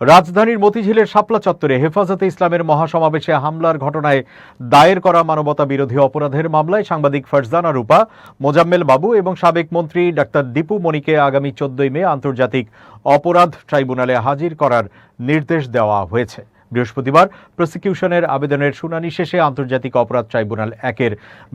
রাজধানীর মতিঝিলের শাপলা চত্বরে হেফাজতে ইসলামের মহাসমাবেশে হামলার ঘটনায় দায়ের করা মানবতা বিরোধী অপরাধের মামলায় সাংবাদিক ফারজানা রূপা, মোজাম্মেল বাবু এবং সাবেক মন্ত্রী ডাক্তার দীপু মনিকে আগামী 14 মে আন্তর্জাতিক অপরাধ ট্রাইব্যুনালে হাজির করার নির্দেশ দেওয়া হয়েছে। বৃহস্পতিবার প্রসিকিউশনের আবেদনের শুনানি শেষে আন্তর্জাতিক অপরাধ ট্রাইব্যুনাল 1-এর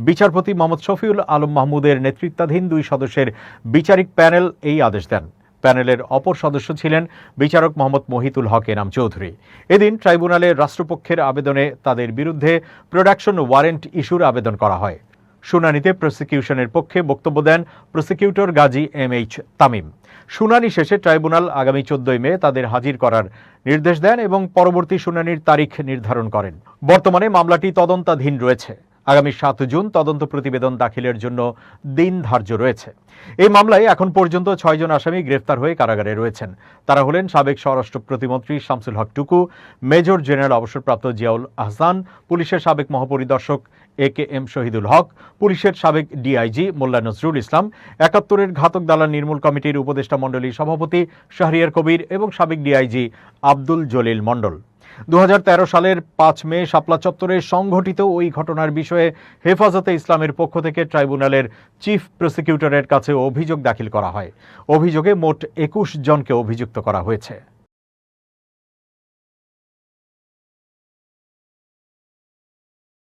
বিচারপতি মোহাম্মদ শফিউল আলম মাহমুদের নেতৃত্বাধীন 2 সদস্যের বিচারিক প্যানেল এই আদেশ দেন। প্যানেলের অপর সদস্য ছিলেন বিচারক মোহাম্মদ মহিতুল হক এনাম চৌধুরী। এদিন ট্রাইব্যুনালে রাষ্ট্রপক্ষের আবেদনে তাদের বিরুদ্ধে প্রোডাকশন ওয়ারেন্ট ইস্যুর আবেদন করা হয়। শুনানিতে প্রসিকিউশনের পক্ষে বক্তব্য দেন প্রসিকিউটর গাজী MH তামিম। শুনানি শেষে ট্রাইব্যুনাল আগামী 14 মে তাদের হাজির করার নির্দেশ দেন এবং পরবর্তী শুনানির তারিখ নির্ধারণ করেন। বর্তমানে মামলাটি তদন্তাধীন রয়েছে। আগামী 7 জুন তদন্ত প্রতিবেদন দাখিলের জন্য দিন ধার্য রয়েছে। এই মামলায় এখন পর্যন্ত 6 জন আসামি গ্রেফতার হয়ে কারাগারে রয়েছেন। তারা হলেন সাবেক স্বরাষ্ট্র প্রতিমন্ত্রী শামসুল হক টুকু, মেজর জেনারেল অবসরপ্রাপ্ত জিয়াউল আহসান, পুলিশের সাবেক মহাপরিদর্শক AKM শহীদুল হক, পুলিশের সাবেক DIG মোল্লা নজরুল ইসলাম, 71-এর ঘাতক দালাল নির্মূল কমিটির উপদেষ্টা মণ্ডলীর সভাপতি শাহরিয়ার কবির এবং সাবেক DIG আব্দুল জলিল মণ্ডল। 2013 সালের 5 মে শাপলা চত্বরে সংঘটিত ওই ঘটনার বিষয়ে হেফাজতে ইসলামের পক্ষ থেকে ট্রাইব্যুনালের চিফ প্রসিকিউটরের কাছে অভিযোগ দাখিল করা হয়। অভিযোগে মোট 21 জনকে অভিযুক্ত করা হয়েছে।